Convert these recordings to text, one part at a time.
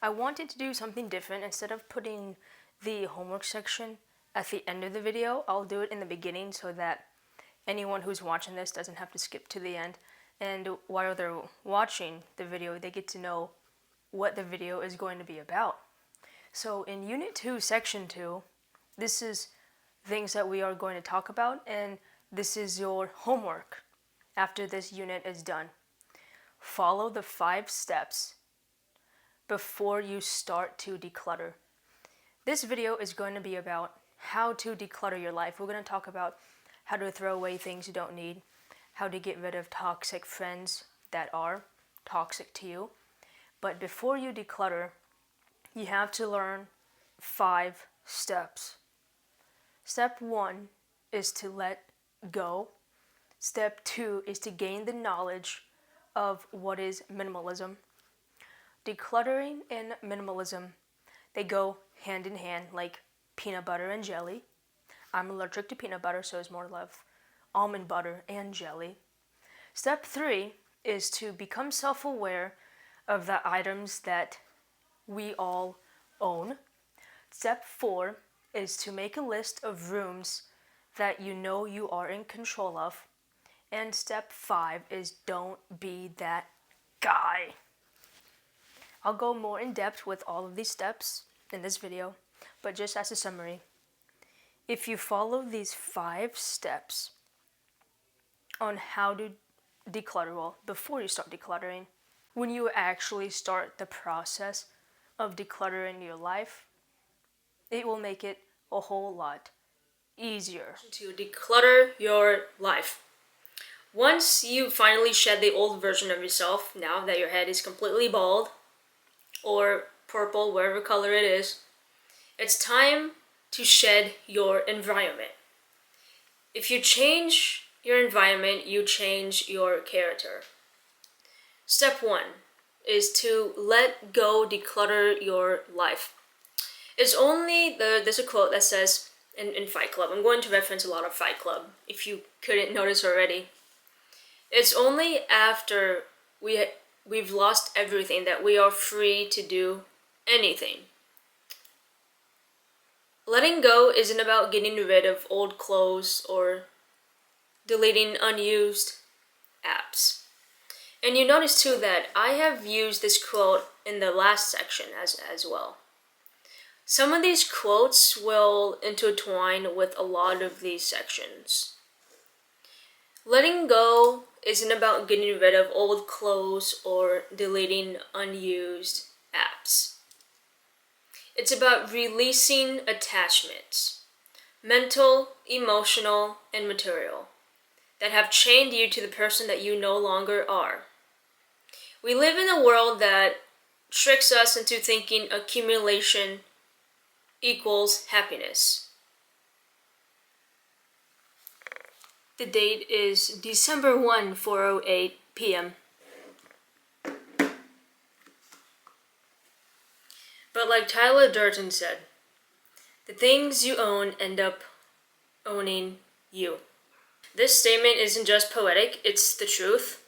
I wanted to do something different. Instead of putting the homework section at the end of the video, I'll do it in the beginning so that anyone who's watching this doesn't have to skip to the end. And while they're watching the video, they get to know what the video is going to be about. So in Unit 2, Section 2, this is things that we are going to talk about, and this is your homework after this unit is done. Follow the 5 steps before you start to declutter. This video is going to be about how to declutter your life. We're going to talk about how to throw away things you don't need, how to get rid of toxic friends that are toxic to you. But before you declutter, you have to learn 5 steps. Step 1 is to let go. Step 2 is to gain the knowledge of what is minimalism. Decluttering and minimalism, they go hand in hand like peanut butter and jelly. I'm allergic to peanut butter, so it's more love almond butter and jelly. Step 3 is to become self-aware of the items that we all own. Step 4 is to make a list of rooms that you know you are in control of. And step 5 is don't be that guy. I'll go more in depth with all of these steps in this video, but just as a summary, if you follow these 5 steps on how to declutter, well, before you start decluttering, when you actually start the process of decluttering your life, it will make it a whole lot easier. To declutter your life. Once you finally shed the old version of yourself, now that your head is completely bald, or purple, whatever color it is, it's time to shed your environment. If you change your environment, you change your character. Step 1 is to let go, declutter your life. It's only, there's a quote that says in Fight Club, I'm going to reference a lot of Fight Club, if you couldn't notice already. It's only after we've lost everything that we are free to do anything. Letting go isn't about getting rid of old clothes or deleting unused apps. And you notice too that I have used this quote in the last section as well. Some of these quotes will intertwine with a lot of these sections. Letting go isn't about getting rid of old clothes or deleting unused apps. It's about releasing attachments, mental, emotional, and material, that have chained you to the person that you no longer are. We live in a world that tricks us into thinking accumulation equals happiness. The date is December 1, 4:08 p.m. But like Tyler Durden said, the things you own end up owning you. This statement isn't just poetic, it's the truth.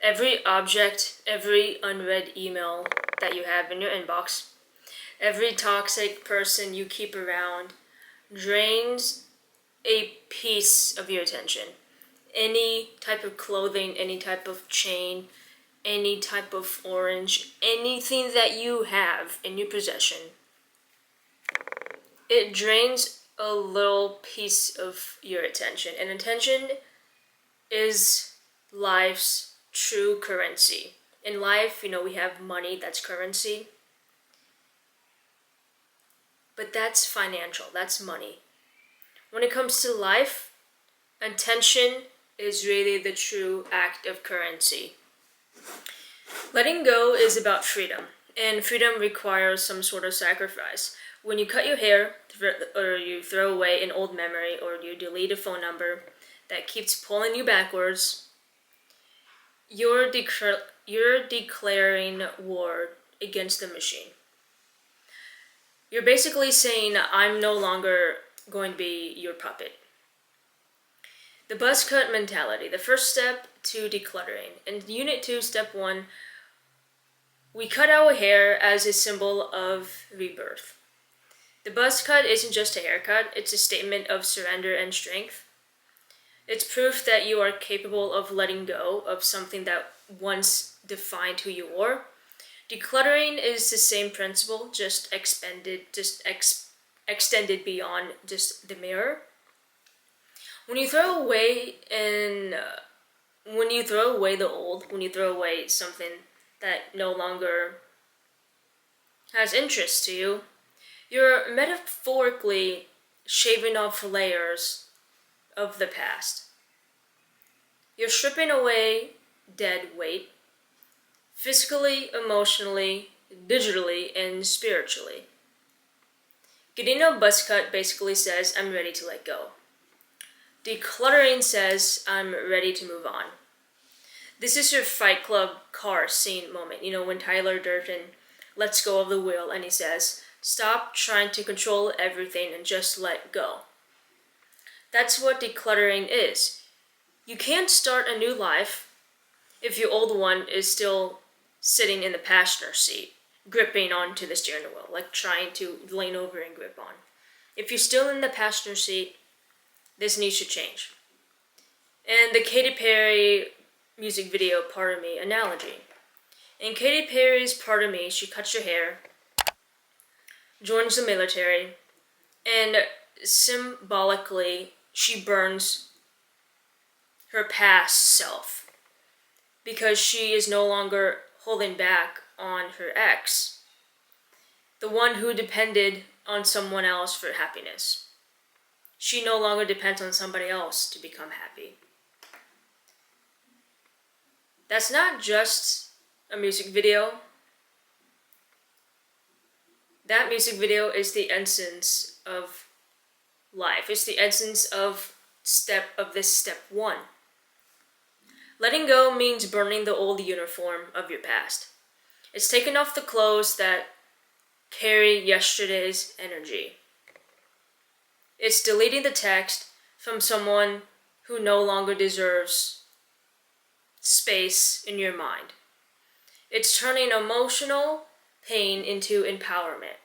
Every object, every unread email that you have in your inbox, every toxic person you keep around drains a piece of your attention. Any type of clothing, any type of chain, any type of orange, anything that you have in your possession, it drains a little piece of your attention. And attention is life's true currency. In life, we have money, that's currency. But that's financial, that's money. When it comes to life, attention is really the true act of currency. Letting go is about freedom, and freedom requires some sort of sacrifice. When you cut your hair, or you throw away an old memory, or you delete a phone number that keeps pulling you backwards, you're declaring war against the machine. You're basically saying, I'm no longer going to be your puppet. The buzz cut mentality, the first step to decluttering. In Unit 2, Step 1, We cut our hair as a symbol of rebirth. The buzz cut isn't just a haircut, it's a statement of surrender and strength. It's proof that you are capable of letting go of something that once defined who you were. Decluttering is the same principle, extended beyond just the mirror. When you throw away the old, when you throw away something that no longer has interest to you, you're metaphorically shaving off layers of the past. You're stripping away dead weight, physically, emotionally, digitally, and spiritually. Getting a buzz cut basically says, I'm ready to let go. Decluttering says, I'm ready to move on. This is your Fight Club car scene moment. You know, when Tyler Durden lets go of the wheel and he says, stop trying to control everything and just let go. That's what decluttering is. You can't start a new life if your old one is still sitting in the passenger seat, gripping onto the steering wheel, like trying to lean over and grip on. If you're still in the passenger seat, this needs to change. And the Katy Perry music video Part of Me analogy. In Katy Perry's Part of Me, she cuts her hair, joins the military, and symbolically she burns her past self because she is no longer holding back on her ex, the one who depended on someone else for happiness. She no longer depends on somebody else to become happy. That's not just a music video. That music video is the essence of life. It's the essence of step 1. Letting go means burning the old uniform of your past. It's taking off the clothes that carry yesterday's energy. It's deleting the text from someone who no longer deserves space in your mind. It's turning emotional pain into empowerment.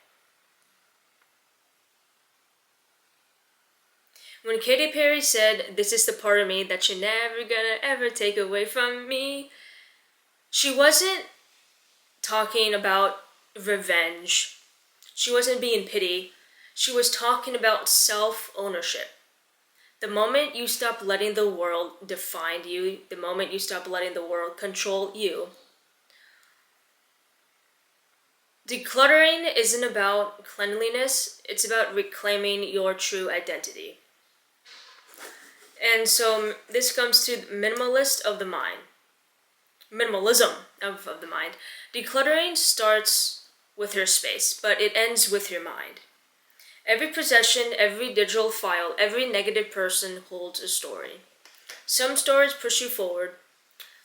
When Katy Perry said, "This is the part of me that you're never gonna ever take away from me," she wasn't talking about revenge. She wasn't being pity. She was talking about self-ownership. The moment you stop letting the world define you, the moment you stop letting the world control you, decluttering isn't about cleanliness, it's about reclaiming your true identity. And so this comes to minimalism of the mind. Decluttering starts with your space, but it ends with your mind. Every possession, every digital file, every negative person holds a story. Some stories push you forward,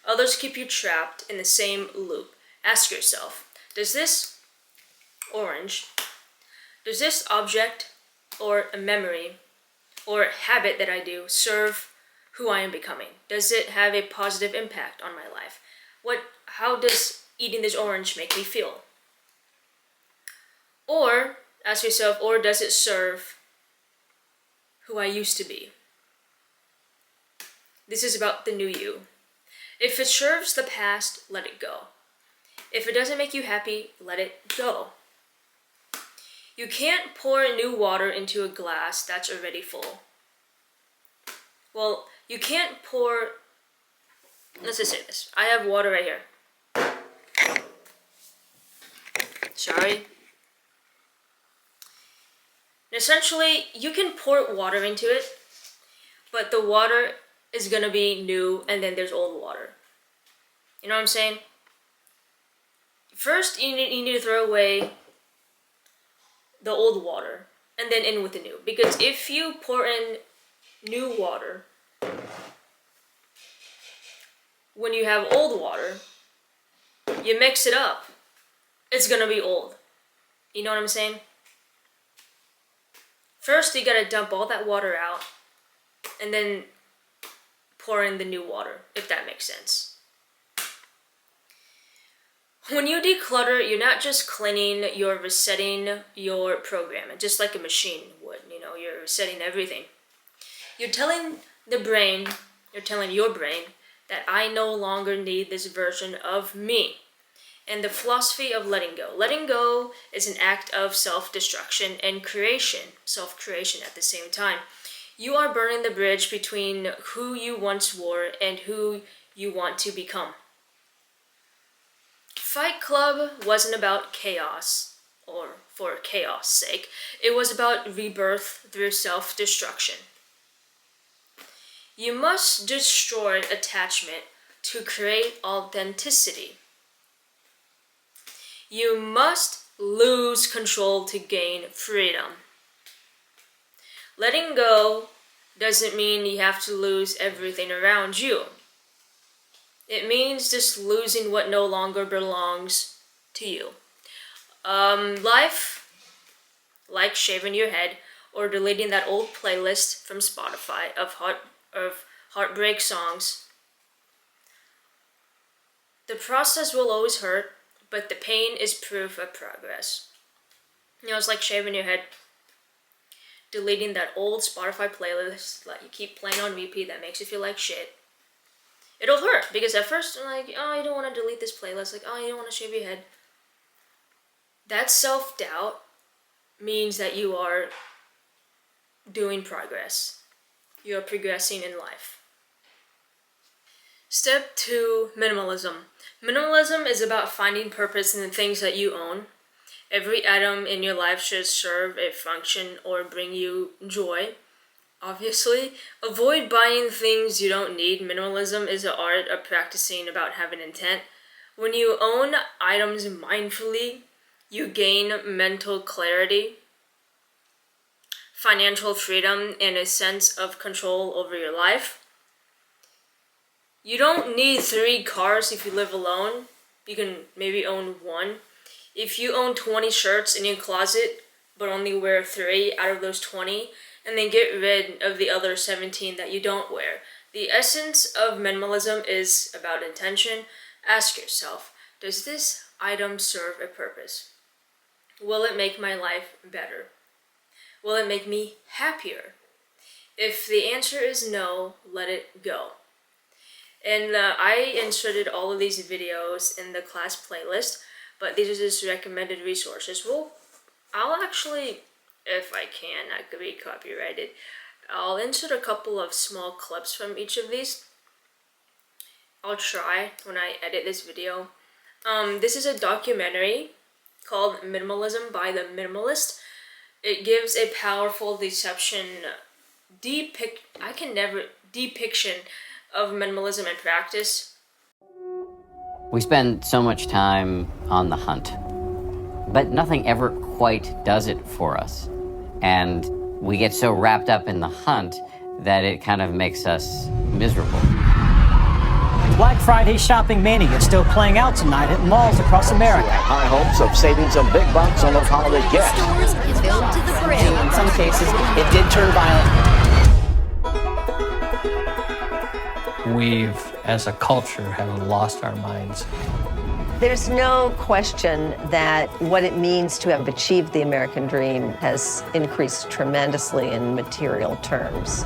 others keep you trapped in the same loop. Ask yourself, does this object or a memory or habit that I do serve who I am becoming? Does it have a positive impact on my life? How does eating this orange make me feel? Or ask yourself, or does it serve who I used to be? This is about the new you. If it serves the past, let it go. If it doesn't make you happy, let it go. You can't pour new water into a glass that's already full. Well, you can't pour... Let's just say this. I have water right here. Sorry. Essentially, you can pour water into it, but the water is going to be new and then there's old water. You know what I'm saying? First, you need to throw away the old water and then in with the new. Because if you pour in new water when you have old water, you mix it up, it's going to be old. You know what I'm saying? First, you gotta dump all that water out and then pour in the new water, if that makes sense. When you declutter, you're not just cleaning, you're resetting your program, just like a machine would, you're resetting everything. You're telling your brain that I no longer need this version of me. And the philosophy of letting go. Letting go is an act of self-destruction and self-creation at the same time. You are burning the bridge between who you once were and who you want to become. Fight Club wasn't about chaos, or for chaos' sake. It was about rebirth through self-destruction. You must destroy attachment to create authenticity. You must lose control to gain freedom. Letting go doesn't mean you have to lose everything around you. It means just losing what no longer belongs to you. Life, like shaving your head or deleting that old playlist from Spotify of heartbreak songs. The process will always hurt, but the pain is proof of progress. It's like shaving your head, deleting that old Spotify playlist that you keep playing on repeat that makes you feel like shit. It'll hurt, because at first I'm like, oh, you don't want to delete this playlist, like, oh, you don't want to shave your head. That self-doubt means that you are doing progress. You are progressing in life. Step 2, minimalism. Minimalism is about finding purpose in the things that you own. Every item in your life should serve a function or bring you joy. Obviously, avoid buying things you don't need. Minimalism is the art of practicing about having intent. When you own items mindfully, you gain mental clarity, financial freedom, and a sense of control over your life. You don't need 3 cars if you live alone. You can maybe own 1. If you own 20 shirts in your closet, but only wear 3 out of those 20, and then get rid of the other 17 that you don't wear. The essence of minimalism is about intention. Ask yourself, does this item serve a purpose? Will it make my life better? Will it make me happier? If the answer is no, let it go. And I inserted all of these videos in the class playlist, but these are just recommended resources. Well, I'll actually, if I can, I could be copyrighted. I'll insert a couple of small clips from each of these. I'll try when I edit this video. This is a documentary called Minimalism by the Minimalist. It gives a powerful depiction of minimalism in practice. We spend so much time on the hunt, but nothing ever quite does it for us. And we get so wrapped up in the hunt that it kind of makes us miserable. Black Friday shopping mania is still playing out tonight at malls across America. High hopes of saving some big bucks on those holiday gifts. Stores filled to the brim. In some cases, it did turn violent. We've, as a culture, have lost our minds. There's no question that what it means to have achieved the American dream has increased tremendously in material terms.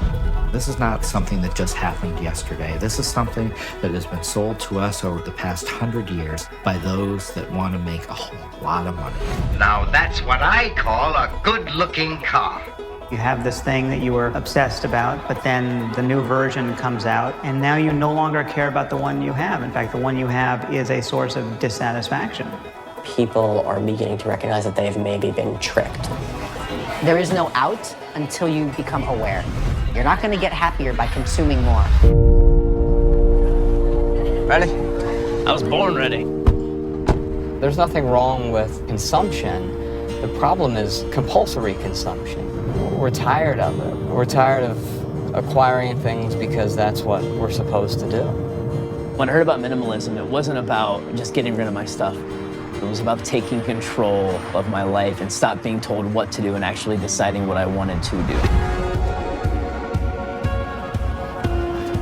This is not something that just happened yesterday. This is something that has been sold to us over the past 100 years by those that want to make a whole lot of money. Now that's what I call a good-looking car. You have this thing that you were obsessed about, but then the new version comes out, and now you no longer care about the one you have. In fact, the one you have is a source of dissatisfaction. People are beginning to recognize that they've maybe been tricked. There is no out until you become aware. You're not going to get happier by consuming more. Ready? I was born ready. There's nothing wrong with consumption. The problem is compulsory consumption. We're tired of it. We're tired of acquiring things because that's what we're supposed to do. When I heard about minimalism, it wasn't about just getting rid of my stuff. It was about taking control of my life and stop being told what to do and actually deciding what I wanted to do.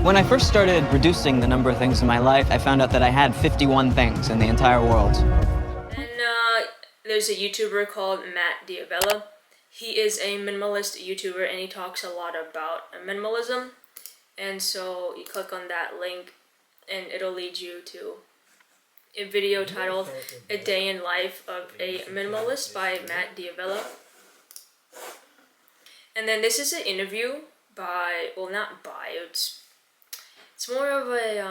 When I first started reducing the number of things in my life, I found out that I had 51 things in the entire world. And there's a YouTuber called Matt Diavella. He is a minimalist YouTuber and he talks a lot about minimalism. And so you click on that link and it'll lead you to a video titled A Day in Life of a Minimalist by Matt Diavella. And then this is an interview by, well, not by, it's more of a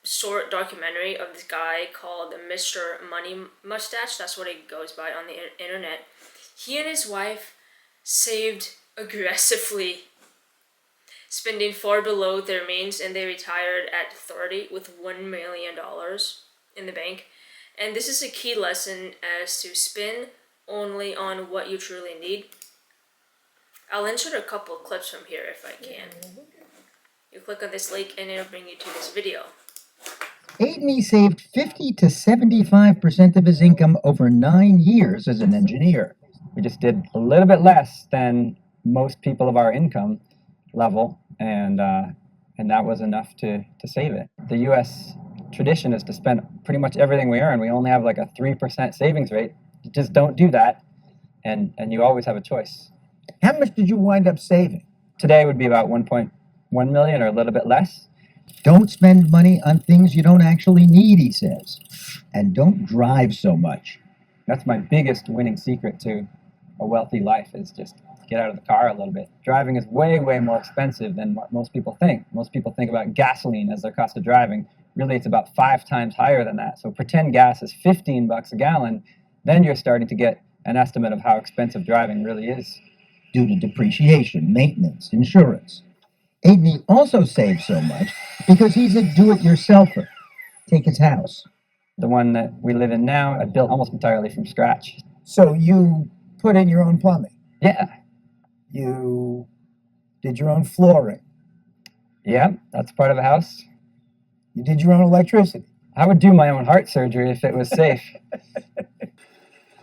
short documentary of this guy called Mr. Money Mustache. That's what he goes by on the internet. He and his wife saved aggressively, spending far below their means, and they retired at 30 with $1 million in the bank. And this is a key lesson as to spend only on what you truly need. I'll insert a couple of clips from here if I can. You click on this link and it'll bring you to this video. Aidney saved 50 to 75% of his income over 9 years as an engineer. We just did a little bit less than most people of our income level, and that was enough to save it. The U.S. tradition is to spend pretty much everything we earn. We only have like a 3% savings rate. You just don't do that, and you always have a choice. How much did you wind up saving? Today would be about 1.1 million or a little bit less. Don't spend money on things you don't actually need, he says. And don't drive so much. That's my biggest winning secret to a wealthy life, is just get out of the car a little bit. Driving is way, way more expensive than what most people think. Most people think about gasoline as their cost of driving. Really, it's about 5 times higher than that. So pretend gas is $15 a gallon, then you're starting to get an estimate of how expensive driving really is. Due to depreciation, maintenance, insurance. Aidney also saves so much because he's a do-it-yourselfer. Take his house. The one that we live in now, I built almost entirely from scratch. So you put in your own plumbing? Yeah. You did your own flooring? Yeah, that's part of a house. You did your own electricity? I would do my own heart surgery if it was safe.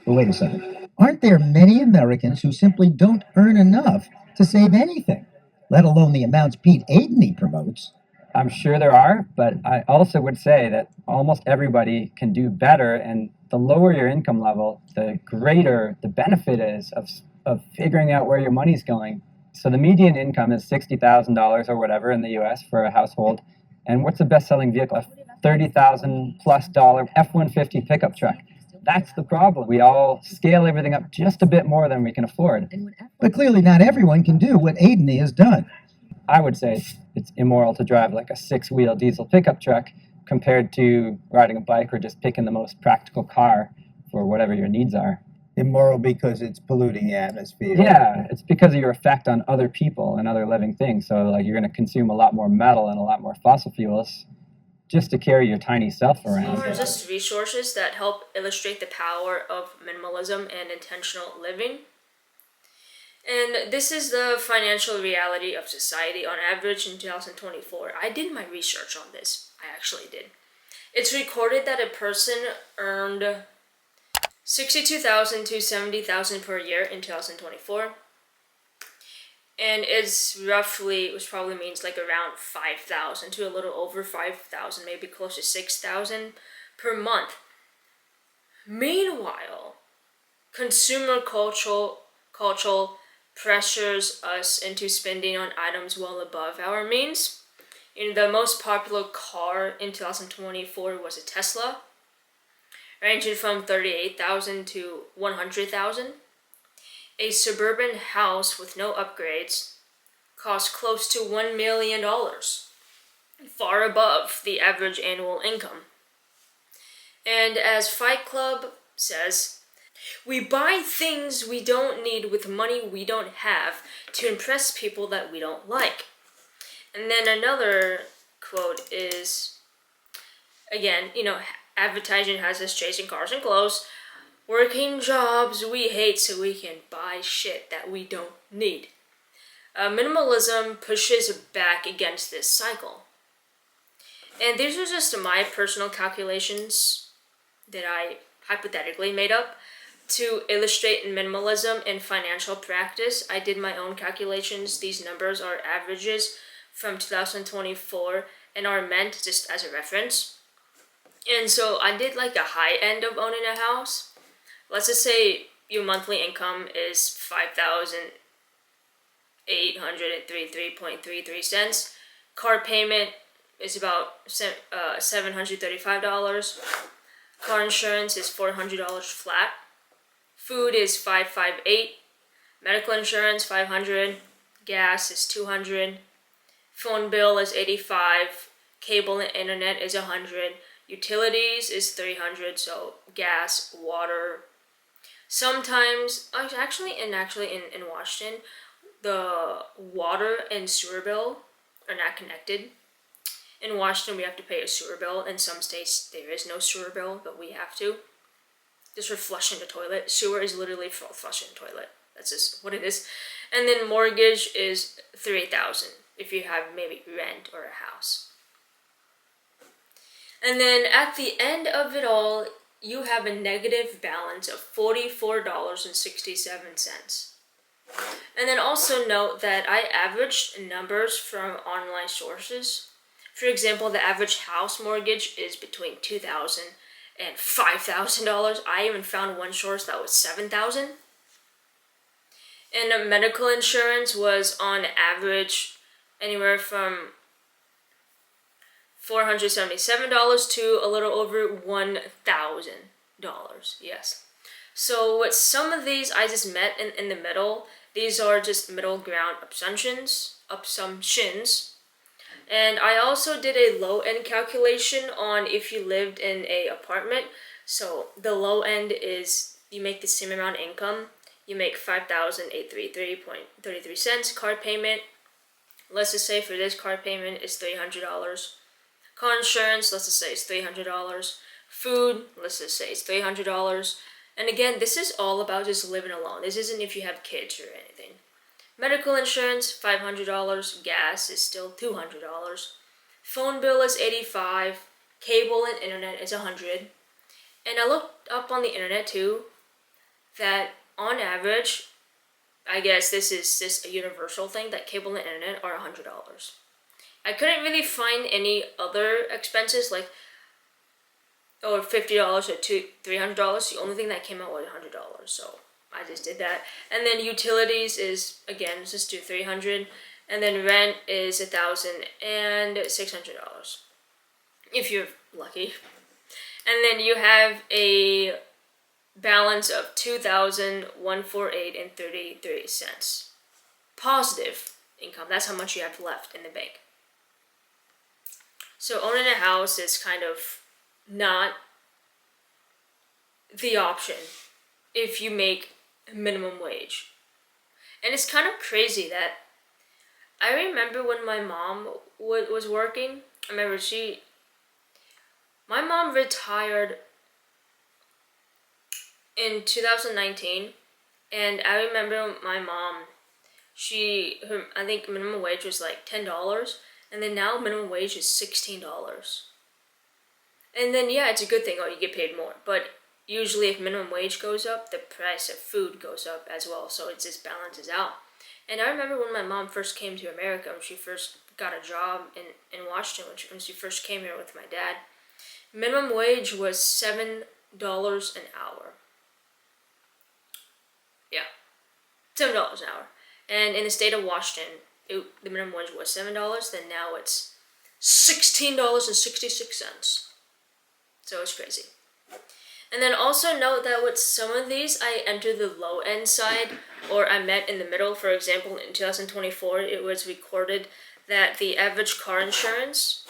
But wait a second. Aren't there many Americans who simply don't earn enough to save anything, let alone the amounts Pete Aidney promotes? I'm sure there are, but I also would say that almost everybody can do better, and the lower your income level, the greater the benefit is of figuring out where your money's going. So the median income is $60,000 or whatever in the US for a household. And what's the best-selling vehicle? A $30,000 plus F-150 pickup truck. That's the problem. We all scale everything up just a bit more than we can afford. But clearly not everyone can do what Aidney has done. I would say it's immoral to drive like a 6-wheel diesel pickup truck compared to riding a bike or just picking the most practical car for whatever your needs are. Immoral because it's polluting the atmosphere. Yeah, it's because of your effect on other people and other living things. So like you're going to consume a lot more metal and a lot more fossil fuels just to carry your tiny self around. These are just resources that help illustrate the power of minimalism and intentional living. And this is the financial reality of society on average in 2024. I did my research on this. I actually did. It's recorded that a person earned $62,000 to $70,000 per year in 2024. And which probably means like around 5,000 to a little over 5,000, maybe close to 6,000 per month. Meanwhile, consumer cultural pressures us into spending on items well above our means. The most popular car in 2024 was a Tesla, ranging from $38,000 to $100,000. A suburban house with no upgrades costs close to $1 million, far above the average annual income. And as Fight Club says, we buy things we don't need with money we don't have to impress people that we don't like. And then another quote is, again, advertising has us chasing cars and clothes, working jobs we hate so we can buy shit that we don't need. Minimalism pushes back against this cycle. And these are just my personal calculations that I hypothetically made up to illustrate minimalism in financial practice. I did my own calculations. These numbers are averages from 2024 and are meant just as a reference. And so I did like a high end of owning a house. Let's just say your monthly income is $5,833.33. Car payment is about $735. Car insurance is $400 flat. Food is $558. Medical insurance $500. Gas is $200. Phone bill is $85. Cable and internet is $100. Utilities is $300. So gas, water. Sometimes, actually in Washington, the water and sewer bill are not connected. In Washington, we have to pay a sewer bill. In some states, there is no sewer bill, but we have to. Just for flushing the toilet. Sewer is literally for flushing the toilet. That's just what it is. And then mortgage is $3,000 if you have maybe rent or a house. And then at the end of it all, you have a negative balance of $44.67. And then also note that I averaged numbers from online sources. For example, the average house mortgage is between $2,000 and $5,000. I even found one source that was $7,000. And medical insurance was on average anywhere from $477 to a little over $1,000. Yes. So with some of these, I just met in the middle. These are just middle ground assumptions. And I also did a low end calculation on if you lived in a apartment. So the low end is you make the same amount of income. You make $5,833.33. Car payment, let's just say for this car payment is $300. Car insurance, let's just say it's $300. Food, let's just say it's $300. And again, this is all about just living alone. This isn't if you have kids or anything. Medical insurance, $500. Gas is still $200. Phone bill is $85. Cable and internet is $100. And I looked up on the internet too that on average, I guess this is just a universal thing, that cable and internet are $100. I couldn't really find any other expenses like $50 or $300. The only thing that came out was $100. So I just did that. And then utilities is, again, let's just do $300. And then rent is $1,600 if you're lucky. And then you have a balance of $2,148.33. Positive income. That's how much you have left in the bank. So owning a house is kind of not the option if you make minimum wage. And it's kind of crazy that I remember when my mom was working. I remember my mom retired in 2019, and I remember my mom, I think minimum wage was like $10, and then now minimum wage is $16. And then yeah, it's a good thing, you get paid more, but usually if minimum wage goes up, the price of food goes up as well, so it just balances out. And I remember when my mom first came to America, when she first got a job in Washington, when she first came here with my dad, minimum wage was $7 an hour. Yeah, $7 an hour. And in the state of Washington, the minimum wage was $7, then now it's $16.66. So it's crazy. And then also note that with some of these, I entered the low end side, or I met in the middle. For example, in 2024, it was recorded that the average car insurance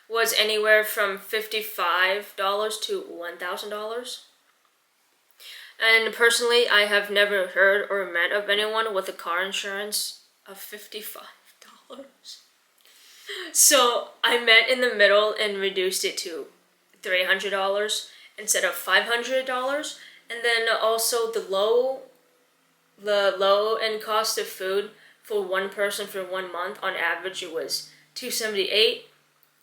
was anywhere from $55 to $1,000. And personally, I have never heard or met of anyone with a car insurance of $55. So I met in the middle and reduced it to $300 instead of $500. And then also the low end cost of food for one person for 1 month, on average it was $278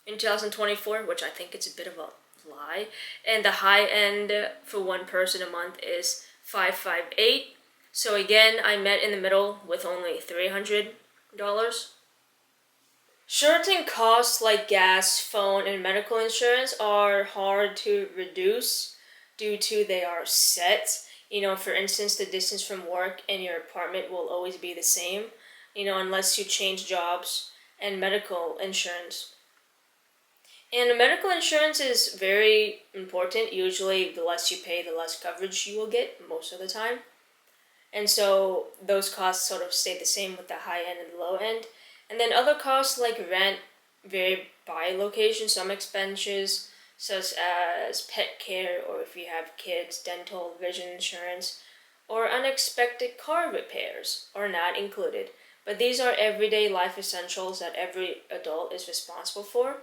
in 2024, which I think it's a bit of a lie. And the high end for one person a month is $558. So again, I met in the middle with only $300. Certain costs like gas, phone, and medical insurance are hard to reduce due to they are set. For instance, the distance from work and your apartment will always be the same, unless you change jobs, and medical insurance. And medical insurance is very important. Usually, the less you pay, the less coverage you will get most of the time. And so those costs sort of stay the same with the high end and the low end. And then other costs like rent vary by location. Some expenses, such as pet care, or if you have kids, dental, vision insurance, or unexpected car repairs are not included. But these are everyday life essentials that every adult is responsible for.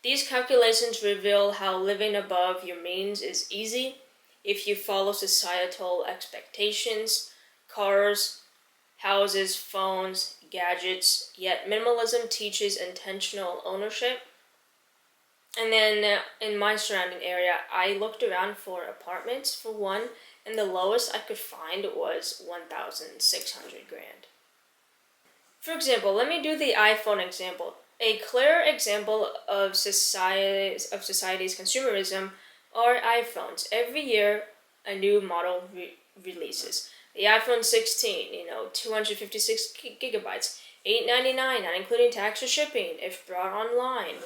These calculations reveal how living above your means is easy if you follow societal expectations, cars, houses, phones, gadgets, yet minimalism teaches intentional ownership. And then in my surrounding area, I looked around for apartments for one, and the lowest I could find was 1,600 grand. For example, let me do the iPhone example. A clear example of society's consumerism are iPhones. Every year, a new model releases. The iPhone 16, 256 gigabytes, $899, not including tax or shipping if brought online.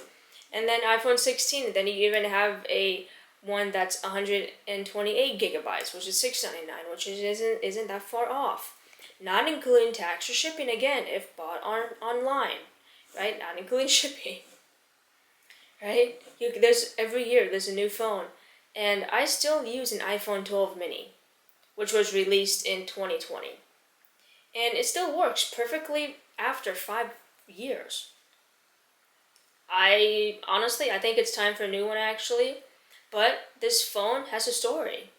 And then iPhone 16, then you even have a one that's 128 gigabytes, which is $699, which isn't that far off. Not including tax or shipping again if bought online, right? Not including shipping, right? Every year there's a new phone, and I still use an iPhone 12 mini, which was released in 2020. And it still works perfectly after 5 years. I think it's time for a new one actually, but this phone has a story.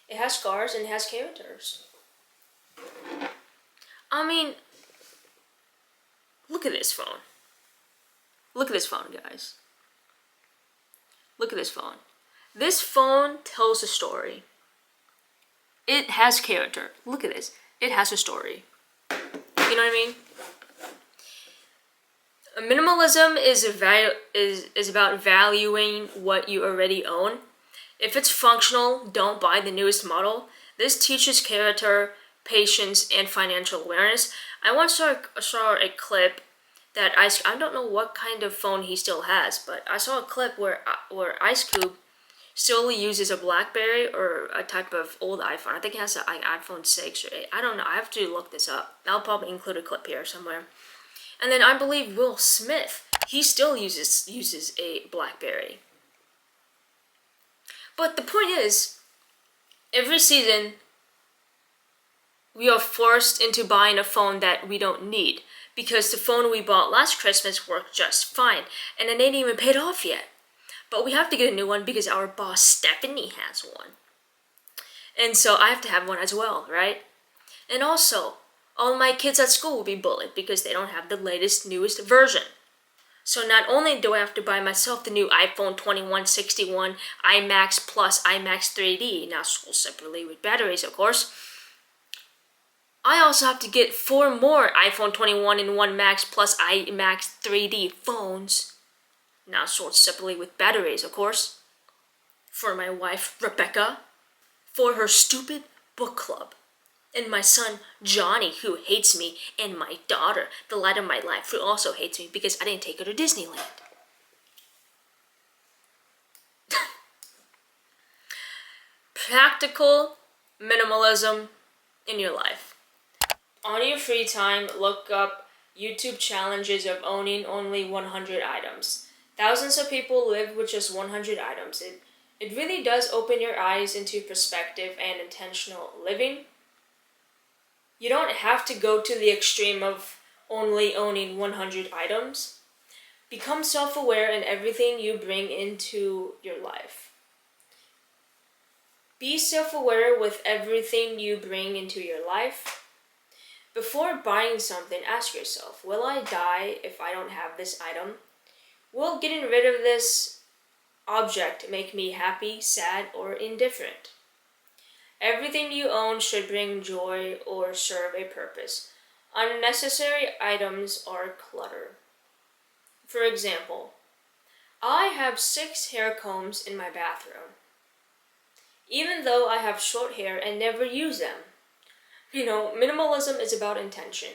It has scars and it has characters. Look at this phone. Look at this phone, guys. Look at this phone. This phone tells a story. It has character. Look at this. It has a story. You know what I mean? Minimalism is about valuing what you already own. If it's functional, don't buy the newest model. This teaches character, patience, and financial awareness. I once saw a clip that I don't know what kind of phone he still has, but I saw a clip where Ice Cube still uses a BlackBerry or a type of old iPhone. I think he has an iPhone 6 or 8. I don't know. I have to look this up. I'll probably include a clip here somewhere. And then I believe Will Smith, he still uses a BlackBerry. But the point is, every season, we are forced into buying a phone that we don't need because the phone we bought last Christmas worked just fine, and it ain't even paid off yet. But we have to get a new one because our boss Stephanie has one. And so I have to have one as well, right? And also, all my kids at school will be bullied because they don't have the latest, newest version. So not only do I have to buy myself the new iPhone 2161, iMax Plus, iMax 3D, now sold separately with batteries, of course, I also have to get 4 more iPhone 21 and 1 Max Plus iMax 3D phones, now sold separately with batteries, of course, for my wife, Rebecca, for her stupid book club, and my son, Johnny, who hates me, and my daughter, the light of my life, who also hates me because I didn't take her to Disneyland. Practical minimalism in your life. On your free time, look up YouTube challenges of owning only 100 items. Thousands of people live with just 100 items. It really does open your eyes into perspective and intentional living. You don't have to go to the extreme of only owning 100 items. Become self-aware in everything you bring into your life. Be self-aware with everything you bring into your life. Before buying something, ask yourself, will I die if I don't have this item? Will getting rid of this object make me happy, sad, or indifferent? Everything you own should bring joy or serve a purpose. Unnecessary items are clutter. For example, I have 6 hair combs in my bathroom, even though I have short hair and never use them. Minimalism is about intention,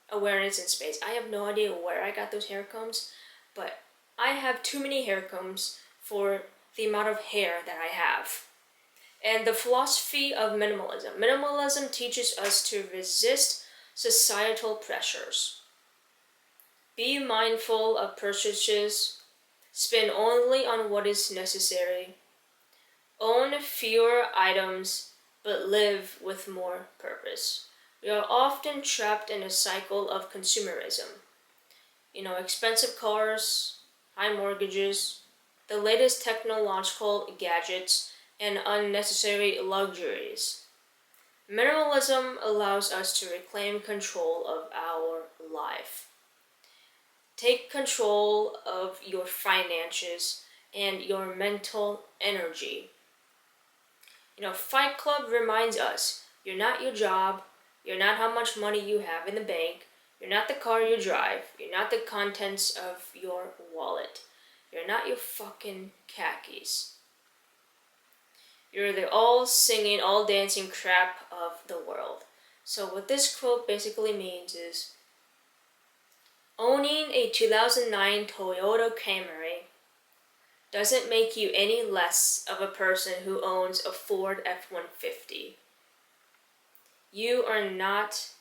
awareness, and space. I have no idea where I got those hair combs, but I have too many hair combs for the amount of hair that I have. And the philosophy of minimalism. Minimalism teaches us to resist societal pressures. Be mindful of purchases. Spend only on what is necessary. Own fewer items, but live with more purpose. We are often trapped in a cycle of consumerism. Expensive cars, high mortgages, the latest technological gadgets, and unnecessary luxuries. Minimalism allows us to reclaim control of our life. Take control of your finances and your mental energy. Fight Club reminds us, you're not your job, you're not how much money you have in the bank, you're not the car you drive, you're not the contents of your wallet, you're not your fucking khakis. You're the all singing, all dancing crap of the world. So what this quote basically means is, owning a 2009 Toyota Camry doesn't make you any less of a person who owns a Ford F-150. You are not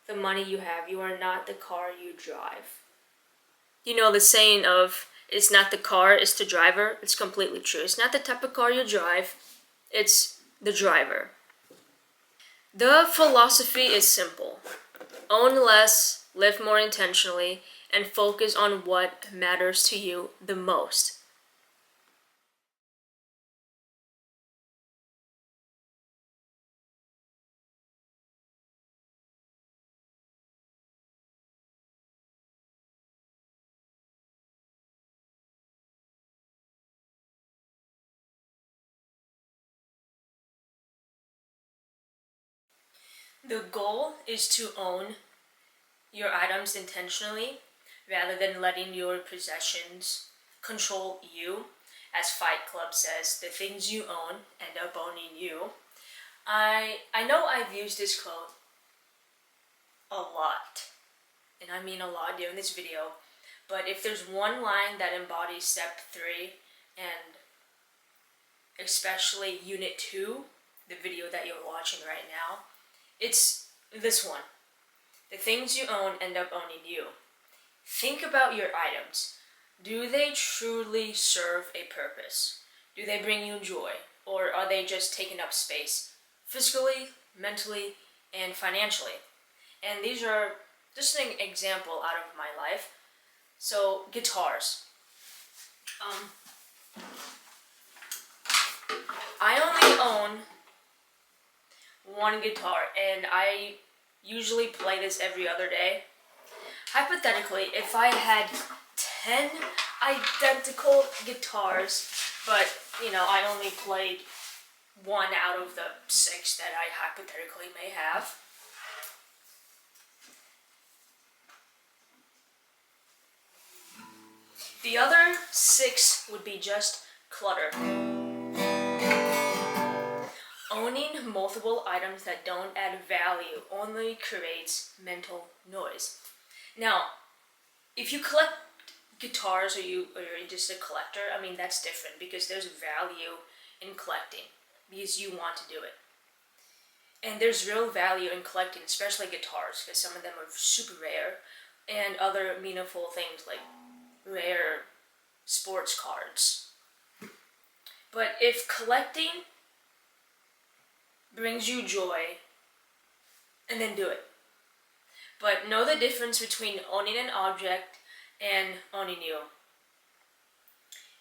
the money you have. You are not the car you drive. The saying of, it's not the car, it's the driver. It's completely true. It's not the type of car you drive. It's the driver. The philosophy is simple. Own less, live more intentionally, and focus on what matters to you the most. The goal is to own your items intentionally rather than letting your possessions control you. As Fight Club says, the things you own end up owning you. I know I've used this quote a lot, and I mean a lot during this video, but if there's one line that embodies step 3, and especially unit 2, the video that you're watching right now, it's this one. The things you own end up owning you. Think about your items. Do they truly serve a purpose? Do they bring you joy? Or are they just taking up space? Physically, mentally, and financially. And these are just an example out of my life. So, guitars. I only own one guitar, and I usually play this every other day. Hypothetically, if I had 10 identical guitars, but I only played one out of the 6 that I hypothetically may have, the other 6 would be just clutter. Owning multiple items that don't add value only creates mental noise. Now, if you collect guitars or you're just a collector, that's different because there's value in collecting because you want to do it. And there's real value in collecting, especially guitars, because some of them are super rare, and other meaningful things like rare sports cards. But if collecting brings you joy, and then do it. But know the difference between owning an object and owning you.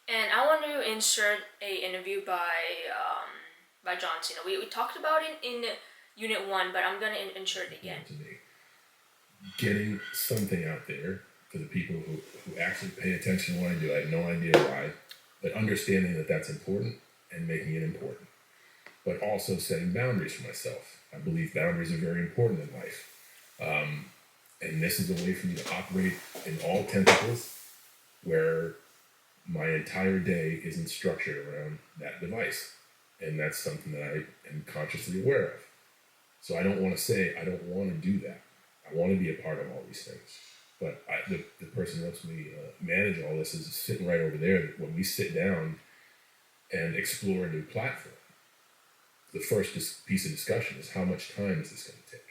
And I want to insert a interview by John Cena. We talked about it in Unit 1, but I'm going to insert it again. Getting something out there for the people who actually pay attention to what I do. I have no idea why, but understanding that that's important and making it important. but also setting boundaries for myself. I believe boundaries are very important in life. And this is a way for me to operate in all tentacles where my entire day isn't structured around that device. And that's something that I am consciously aware of. So I don't want to say I don't want to do that. I want to be a part of all these things. But the person who helps me manage all this is sitting right over there. When we sit down and explore a new platform, the first piece of discussion is how much time is this going to take?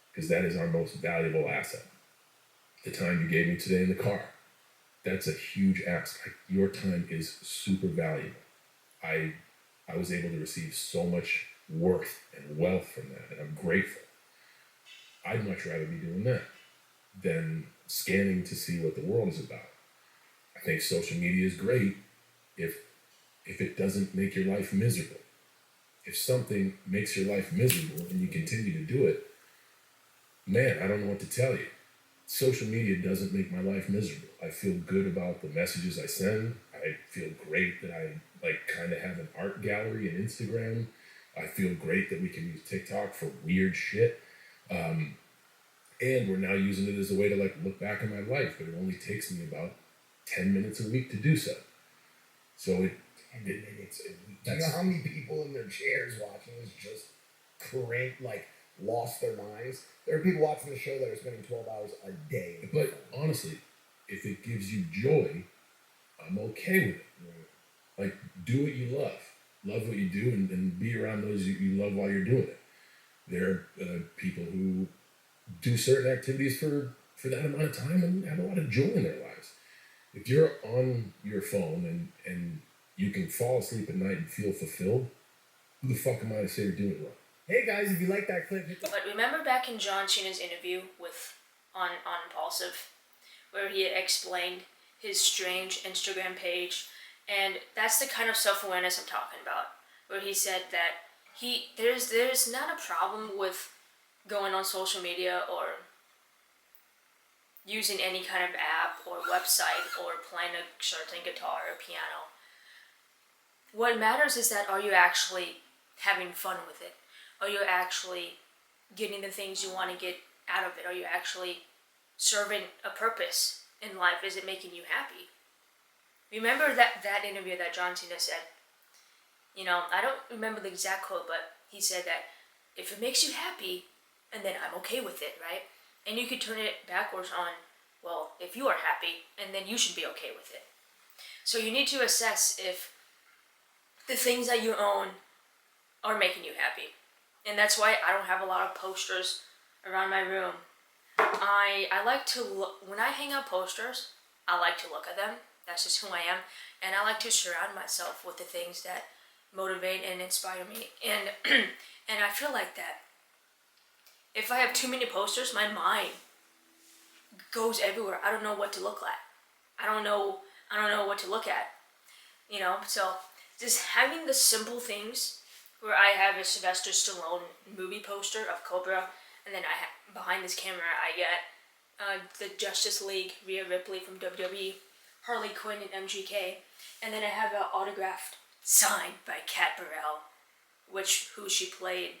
Because that is our most valuable asset. The time you gave me today in the car, that's a huge ask. Your time is super valuable. I was able to receive so much worth and wealth from that, and I'm grateful. I'd much rather be doing that than scanning to see what the world is about. I think social media is great if it doesn't make your life miserable. If something makes your life miserable and you continue to do it, man, I don't know what to tell you. Social media doesn't make my life miserable. I feel good about the messages I send. I feel great that I kind of have an art gallery in Instagram. I feel great that we can use TikTok for weird shit. And we're now using it as a way to look back on my life, but it only takes me about 10 minutes a week to do so. So 10 minutes a week. Do you know how many people in their chairs watching this just lost their minds? There are people watching the show that are spending 12 hours a day. But honestly, if it gives you joy, I'm okay with it. Right. Do what you love. Love what you do and be around those you love while you're doing it. There are people who do certain activities for that amount of time and have a lot of joy in their lives. If you're on your phone and you can fall asleep at night and feel fulfilled, who the fuck am I to say you're doing it wrong? Hey guys, if you like that clip, But remember back in John Cena's interview on Impulsive, where he explained his strange Instagram page, and that's the kind of self-awareness I'm talking about, where he said that there's not a problem with going on social media or using any kind of app or website or playing a certain guitar or piano. What matters is that, are you actually having fun with it? Are you actually getting the things you want to get out of it? Are you actually serving a purpose in life? Is it making you happy? Remember that interview that John Cena said, I don't remember the exact quote, but he said that if it makes you happy, and then I'm okay with it, right? And you could turn it backwards on, well, if you are happy, and then you should be okay with it. So you need to assess if the things that you own are making you happy. And that's why I don't have a lot of posters around my room. I like to look, when I hang out posters, I like to look at them. That's just who I am. And I like to surround myself with the things that motivate and inspire me. And and I feel like that if I have too many posters, my mind goes everywhere. I don't know what to look at. I don't know what to look at. So just having the simple things, where I have a Sylvester Stallone movie poster of Cobra, and then behind this camera I get the Justice League, Rhea Ripley from WWE, Harley Quinn and MGK, and then I have an autographed signed by Kat Burrell, who she played.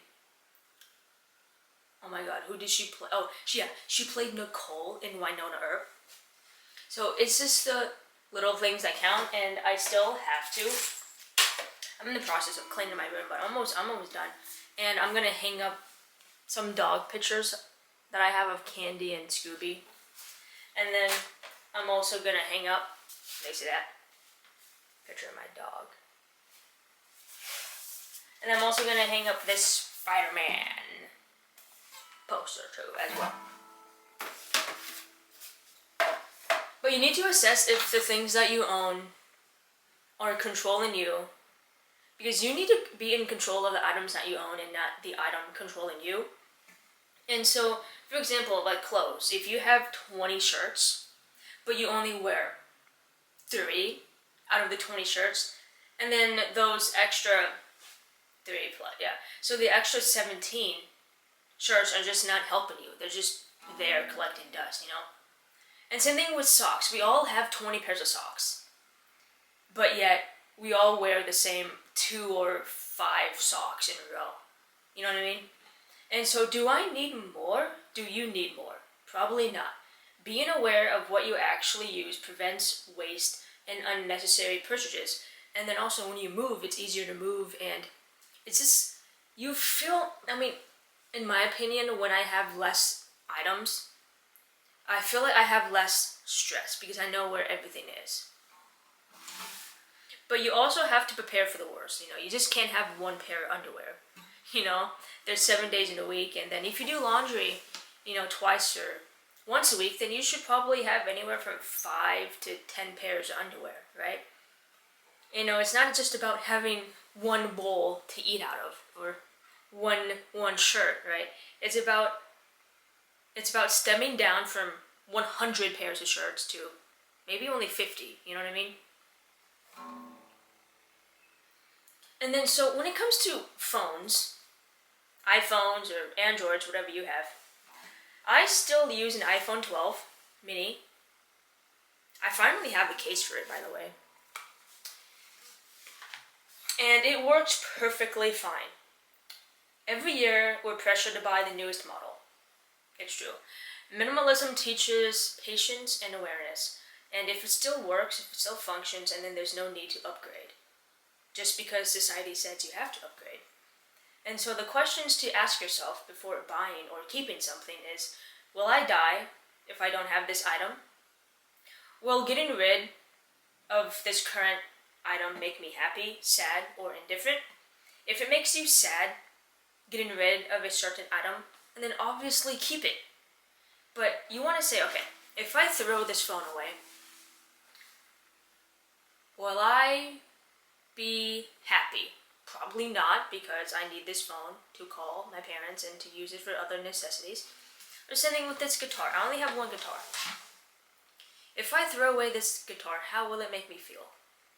Oh my God, who did she play? Oh, she played Nicole in Winona Earp. So it's just the little things that count, and I still have to. I'm in the process of cleaning my room, but I'm almost done. And I'm gonna hang up some dog pictures that I have of Candy and Scooby. And then I'm also gonna hang up, you see that? Picture of my dog. And I'm also gonna hang up this Spider-Man poster too, as well. But you need to assess if the things that you own are controlling you, because you need to be in control of the items that you own and not the item controlling you. And so, for example, like clothes, if you have 20 shirts, but you only wear 3 out of the 20 shirts, and then those extra 3 plus, so the extra 17 shirts are just not helping you. They're just there collecting dust, And same thing with socks. We all have 20 pairs of socks, but yet we all wear the same 2 or 5 socks in a row. You know what I mean? And so do I need more? Do you need more? Probably not. Being aware of what you actually use prevents waste and unnecessary purchases. And then also when you move, it's easier to move, and it's just, you feel, I mean, in my opinion, when I have less items, I feel like I have less stress because I know where everything is. But you also have to prepare for the worst, you know, you just can't have one pair of underwear, you know, there's 7 days in a week, and then if you do laundry, you know, twice or once a week, then you should probably have anywhere from 5 to 10 pairs of underwear, right? You know, it's not just about having one bowl to eat out of, or one shirt, right? It's about stemming down from 100 pairs of shirts to maybe only 50, you know what I mean? And then so when it comes to phones, iPhones or Androids, whatever you have, I still use an iPhone 12 mini. I finally have a case for it, by the way. And it works perfectly fine. Every year, we're pressured to buy the newest model. It's true. Minimalism teaches patience and awareness. And if it still works, if it still functions, and then there's no need to upgrade. Just because society says you have to upgrade. And so the questions to ask yourself before buying or keeping something is, will I die if I don't have this item? Will getting rid of this current item make me happy, sad, or indifferent? If it makes you sad, getting rid of a certain item, and then obviously keep it. But you want to say, okay, if I throw this phone away, will I be happy? Probably not, because I need this phone to call my parents and to use it for other necessities. Or sitting with this guitar. I only have one guitar. If I throw away this guitar, how will it make me feel?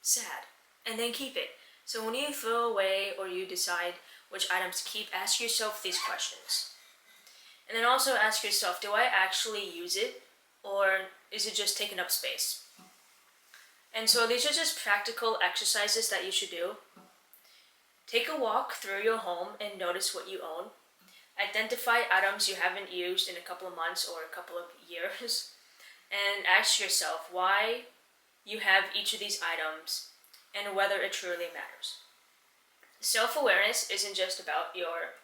Sad. And then keep it. So when you throw away or you decide which items to keep, ask yourself these questions. And then also ask yourself, do I actually use it, or is it just taking up space? And so these are just practical exercises that you should do. Take a walk through your home and notice what you own. Identify items you haven't used in a couple of months or a couple of years. And ask yourself why you have each of these items and whether it truly matters. Self-awareness isn't just about your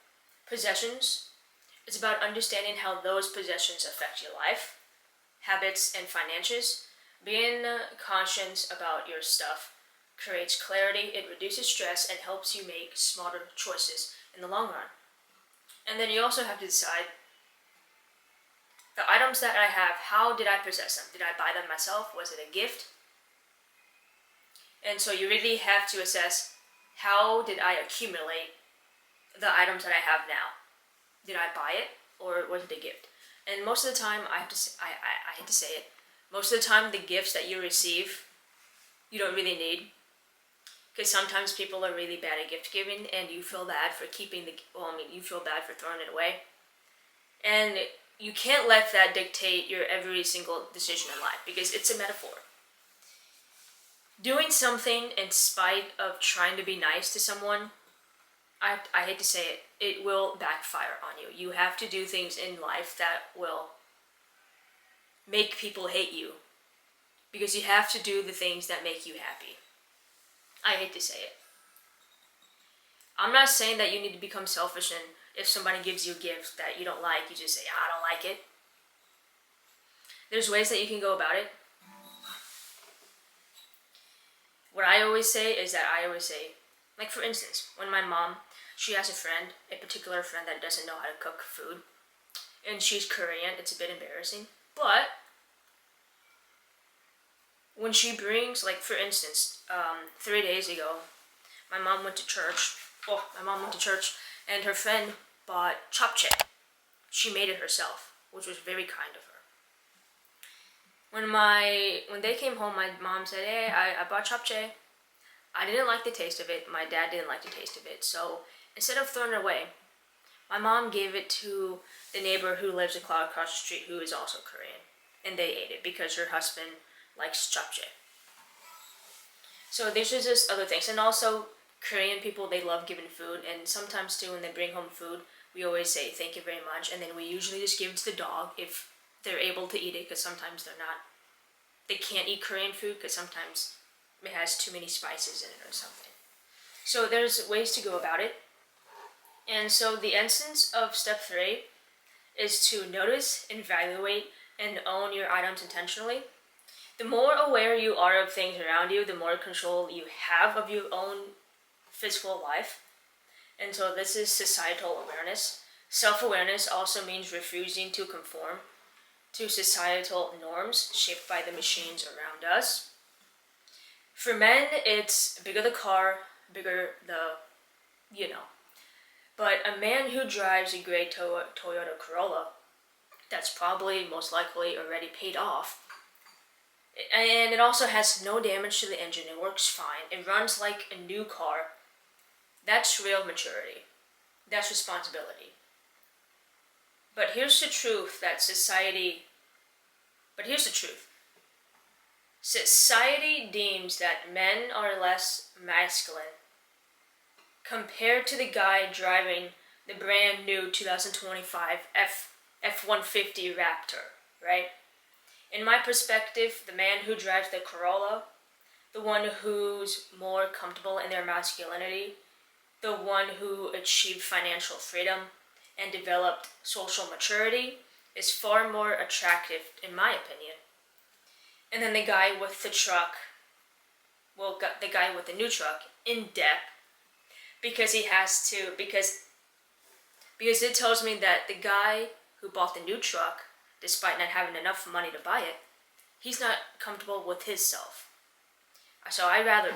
possessions. It's about understanding how those possessions affect your life, habits, and finances. Being conscious about your stuff creates clarity, it reduces stress, and helps you make smarter choices in the long run. And then you also have to decide, the items that I have, how did I possess them? Did I buy them myself? Was it a gift? And so you really have to assess, how did I accumulate the items that I have now? Did I buy it, or was it a gift? And most of the time, I hate to say it, most of the time the gifts that you receive, you don't really need. Because sometimes people are really bad at gift giving, and you feel bad for you feel bad for throwing it away. And you can't let that dictate your every single decision in life, because it's a metaphor. Doing something in spite of trying to be nice to someone, I hate to say it, it will backfire on you. You have to do things in life that will make people hate you, because you have to do the things that make you happy. I hate to say it. I'm not saying that you need to become selfish, and if somebody gives you a gift that you don't like, you just say, I don't like it. There's ways that you can go about it. What I always say is that like for instance, when my mom, she has a particular friend that doesn't know how to cook food, and she's Korean, it's a bit embarrassing, but when she brings, like for instance, 3 days ago, my mom went to church, and her friend bought japchae. She made it herself, which was very kind of her. When they came home, my mom said, hey, I bought japchae. I didn't like the taste of it. My dad didn't like the taste of it. So instead of throwing it away, my mom gave it to the neighbor who lives across the street, who is also Korean. And they ate it because her husband likes japchae. So these are just other things. And also, Korean people, they love giving food, and sometimes too when they bring home food, we always say thank you very much, and then we usually just give it to the dog if they're able to eat it, because sometimes they can't eat Korean food because sometimes it has too many spices in it or something. So there's ways to go about it. And so the essence of step 3 is to notice, evaluate, and own your items intentionally. The more aware you are of things around you, the more control you have of your own physical life. And so this is societal awareness. Self-awareness also means refusing to conform to societal norms shaped by the machines around us. For men, it's bigger the car, bigger the, But a man who drives a gray Toyota Corolla, that's probably most likely already paid off. And it also has no damage to the engine. It works fine. It runs like a new car. That's real maturity. That's responsibility. But here's the truth that society deems that men are less masculine compared to the guy driving the brand new 2025 F-150 Raptor, right? In my perspective, the man who drives the Corolla, the one who's more comfortable in their masculinity, the one who achieved financial freedom and developed social maturity, is far more attractive, in my opinion. And then the guy with the truck, the guy with the new truck, in debt, because he has to, because it tells me that the guy who bought the new truck, despite not having enough money to buy it, he's not comfortable with his self. So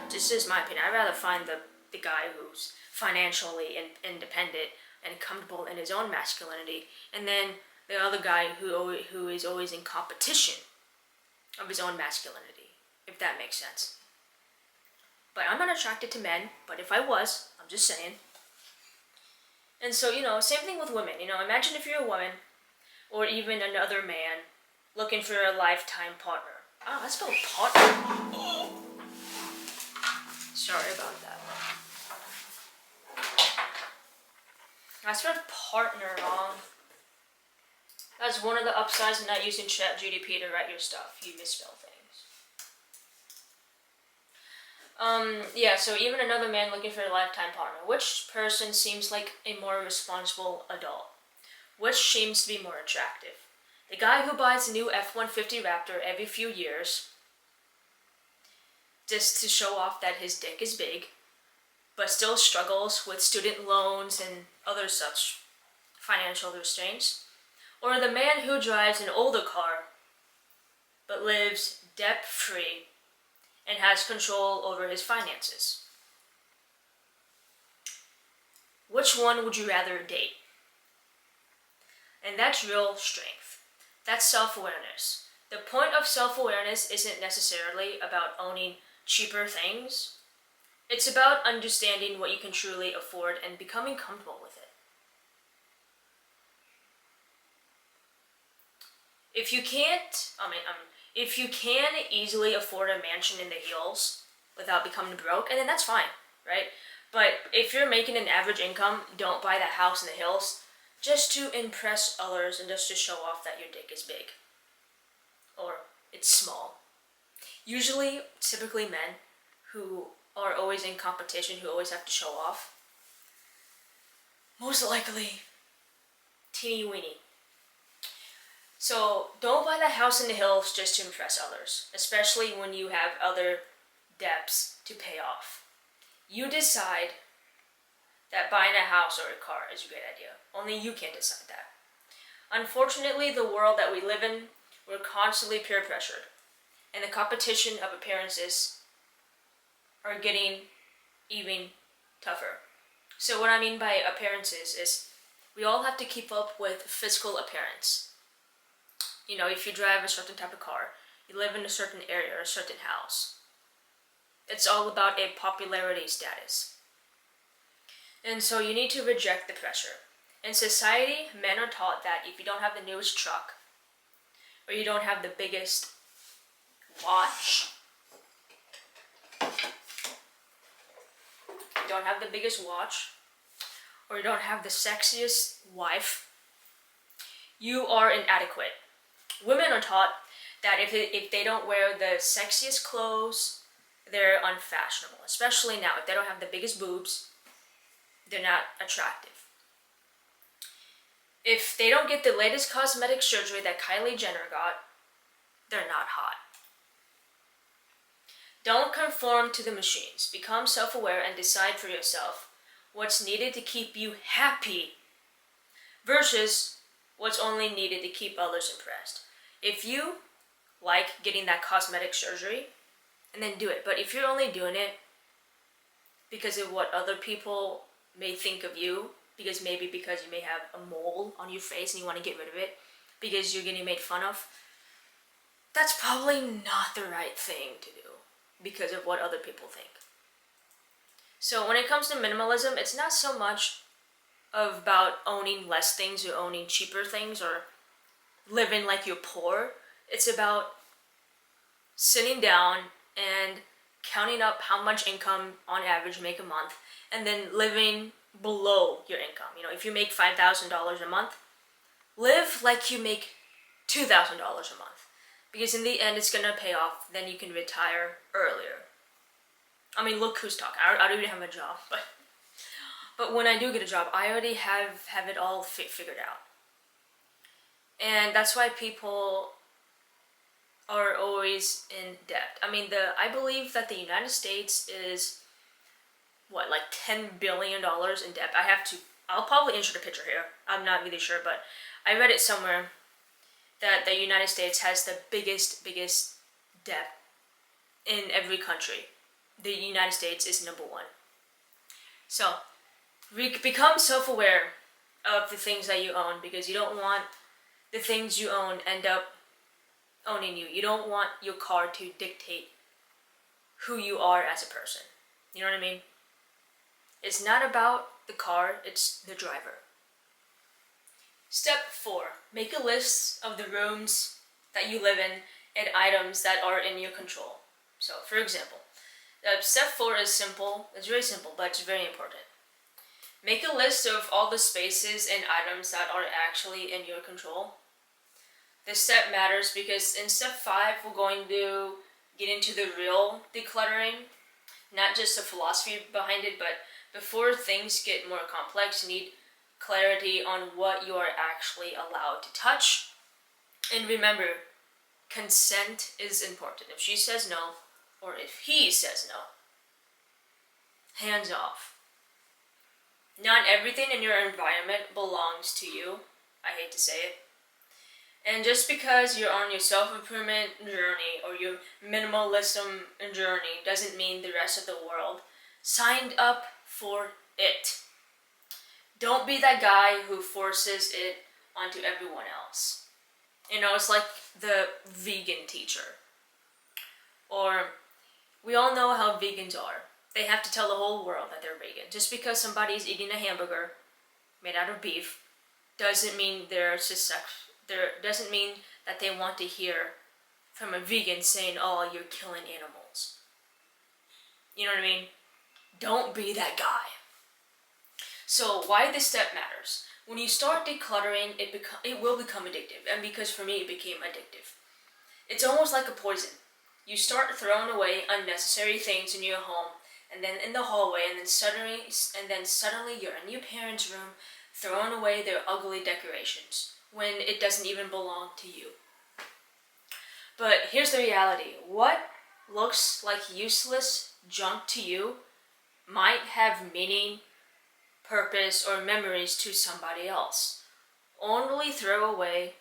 this is my opinion, I'd rather find the guy who's financially independent and comfortable in his own masculinity, and then the other guy who is always in competition of his own masculinity, if that makes sense. But I'm not attracted to men, but if I was, I'm just saying. And so, same thing with women. Imagine if you're a woman, or even another man, looking for a lifetime partner. Oh, let's go partner. Oh. Sorry about that. I spelled partner wrong. That's one of the upsides of not using ChatGPT to write your stuff. You misspell things. So even another man looking for a lifetime partner. Which person seems like a more responsible adult? Which seems to be more attractive? The guy who buys a new F-150 Raptor every few years just to show off that his dick is big, but still struggles with student loans and other such financial restraints? Or the man who drives an older car but lives debt-free and has control over his finances? Which one would you rather date? And that's real strength. That's self-awareness. The point of self-awareness isn't necessarily about owning cheaper things. It's about understanding what you can truly afford and becoming comfortable with it. If you can easily afford a mansion in the hills without becoming broke, and then that's fine, right? But if you're making an average income, don't buy that house in the hills just to impress others and just to show off that your dick is big or it's small. Typically men who are always in competition, who always have to show off, most likely teeny weeny. So don't buy that house in the hills just to impress others, especially when you have other debts to pay off. You decide that buying a house or a car is a great idea. Only you can decide that. Unfortunately, the world that we live in, we're constantly peer pressured, and the competition of appearances are getting even tougher. So what I mean by appearances is we all have to keep up with physical appearance. If you drive a certain type of car, you live in a certain area or a certain house. It's all about a popularity status. And so you need to reject the pressure. In society, men are taught that if you don't have the newest truck, or you don't have the biggest watch, you don't have the biggest watch, or you don't have the sexiest wife, you are inadequate. Women are taught that if they don't wear the sexiest clothes, they're unfashionable. Especially now, if they don't have the biggest boobs, they're not attractive. If they don't get the latest cosmetic surgery that Kylie Jenner got, they're not hot. Don't conform to the machines. Become self-aware and decide for yourself what's needed to keep you happy versus what's only needed to keep others impressed. If you like getting that cosmetic surgery, and then do it. But if you're only doing it because of what other people may think of you, because you may have a mole on your face and you want to get rid of it because you're getting made fun of, that's probably not the right thing to do because of what other people think. So when it comes to minimalism, it's not so much about owning less things or owning cheaper things or living like you're poor. It's about sitting down and counting up how much income on average you make a month and then living below your income. You know, if you make $5,000 a month, live like you make $2,000 a month, because in the end it's gonna pay off. Then you can retire earlier. I mean, look who's talking. I don't even have a job, but when I do get a job, I already have it all figured out. And that's why people are always in debt. I mean, I believe that the United States is what, like $10 billion in debt. I'll probably insert a picture here. I'm not really sure, but I read it somewhere that the United States has the biggest debt in every country. The United States is #1. So, become self-aware of the things that you own, because you don't want the things you own end up owning you. You don't want your car to dictate who you are as a person. You know what I mean? It's not about the car, it's the driver. Step 4. Make a list of the rooms that you live in and items that are in your control. So, for example, step 4 is simple. It's very simple, but it's very important. Make a list of all the spaces and items that are actually in your control. This step matters because in step 5, we're going to get into the real decluttering, not just the philosophy behind it, but before things get more complex, you need clarity on what you are actually allowed to touch. And remember, consent is important. If she says no, or if he says no, hands off. Not everything in your environment belongs to you. I hate to say it. And just because you're on your self-improvement journey or your minimalism journey doesn't mean the rest of the world signed up for it. Don't be that guy who forces it onto everyone else. You know, it's like the vegan teacher. Or, we all know how vegans are. They have to tell the whole world that they're vegan. Just because somebody's eating a hamburger made out of beef doesn't mean doesn't mean that they want to hear from a vegan saying, "Oh, you're killing animals." You know what I mean? Don't be that guy. So why this step matters? When you start decluttering, it will become addictive, and because for me it became addictive. It's almost like a poison. You start throwing away unnecessary things in your home, and then in the hallway, and then suddenly you're in your parents' room throwing away their ugly decorations when it doesn't even belong to you. But here's the reality. What looks like useless junk to you might have meaning, purpose, or memories to somebody else. Only throw away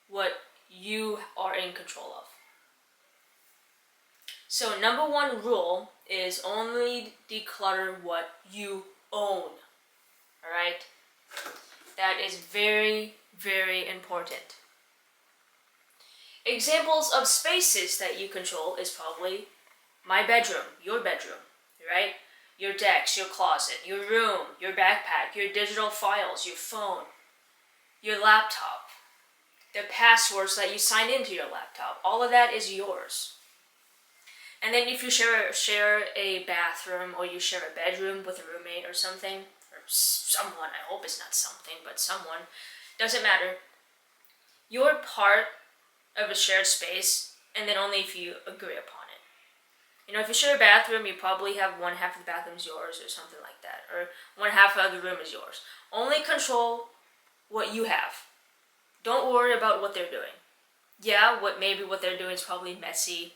what you are in control of. So #1 rule is only declutter what you own. Alright? That is very, very important. Examples of spaces that you control is probably my bedroom, your bedroom, right? Your decks, your closet, your room, your backpack, your digital files, your phone, your laptop, the passwords that you sign into your laptop. All of that is yours. And then if you share a bathroom, or you share a bedroom with a roommate or something, or someone, I hope it's not something, but someone, doesn't matter. You're part of a shared space, and then only if you agree upon it. You know, if you share a bathroom, you probably have one half of the bathroom is yours or something like that, or one half of the room is yours. Only control what you have. Don't worry about what they're doing. Yeah, maybe what they're doing is probably messy,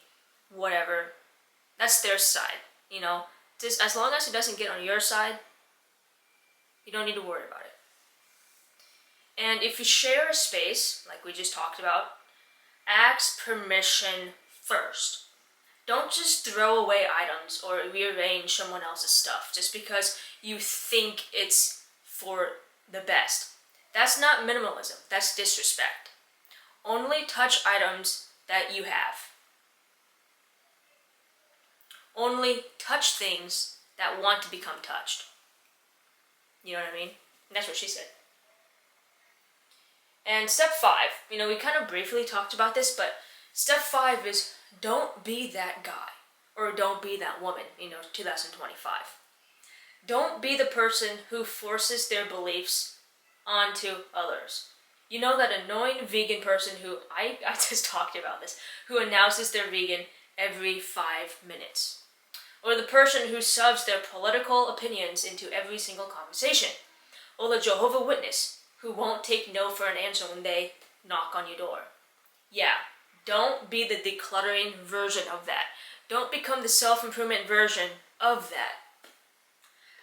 whatever. That's their side, you know. Just as long as it doesn't get on your side, you don't need to worry about it. And if you share a space, like we just talked about, ask permission first. Don't just throw away items or rearrange someone else's stuff just because you think it's for the best. That's not minimalism, that's disrespect. Only touch items that you have. Only touch things that want to become touched. You know what I mean? And that's what she said. And step 5, you know, we kind of briefly talked about this, but step 5 is don't be that guy, or don't be that woman, you know, 2025. Don't be the person who forces their beliefs onto others. You know, that annoying vegan person who, I just talked about this, who announces they're vegan every 5 minutes. Or the person who shoves their political opinions into every single conversation. Or the Jehovah's Witness who won't take no for an answer when they knock on your door. Yeah, don't be the decluttering version of that. Don't become the self-improvement version of that.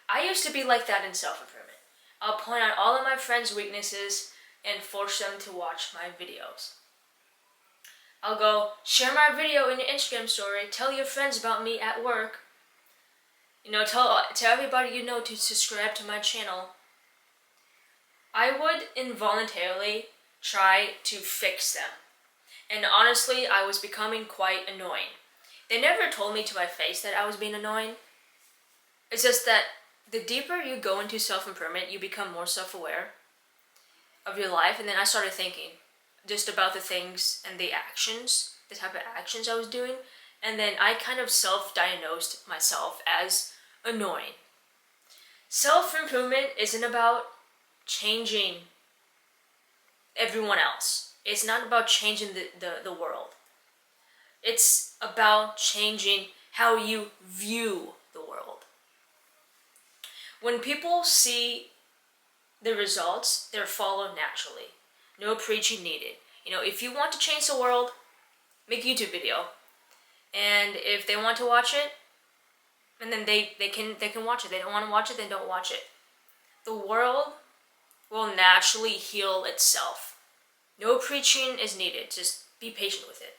I used to be like that in self-improvement. I'll point out all of my friends' weaknesses and force them to watch my videos. I'll go, share my video in your Instagram story, tell your friends about me at work. You know, tell everybody you know to subscribe to my channel. I would involuntarily try to fix them. And honestly, I was becoming quite annoying. They never told me to my face that I was being annoying. It's just that the deeper you go into self-improvement, you become more self-aware of your life. And then I started thinking just about the things and the actions, the type of actions I was doing. And then I kind of self-diagnosed myself as annoying. Self-improvement isn't about changing everyone else. It's not about changing the world. It's about changing how you view the world. When people see the results, they'll follow naturally. No preaching needed. You know, if you want to change the world, make a YouTube video. And if they want to watch it, and then they can watch it. They don't want to watch it, then don't watch it. The world will naturally heal itself. No preaching is needed. Just be patient with it.